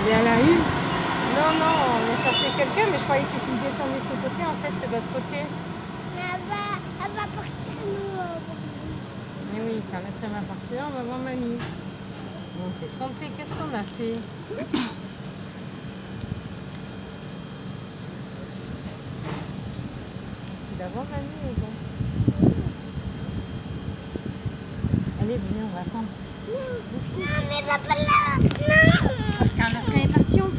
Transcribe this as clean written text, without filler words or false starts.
Et elle a eu. Non, non, on a cherché quelqu'un, mais je croyais qu'il descendait de ce côté. En fait, c'est de l'autre côté. Mais elle va partir, nous. Mais oui, quand la crème va partir, on va voir mamie. On s'est trompé, qu'est-ce qu'on a fait? C'est d'abord mamie ou bon? Allez, venez, on va attendre. Non, mais va pas là. Non. Quand la train est parti, on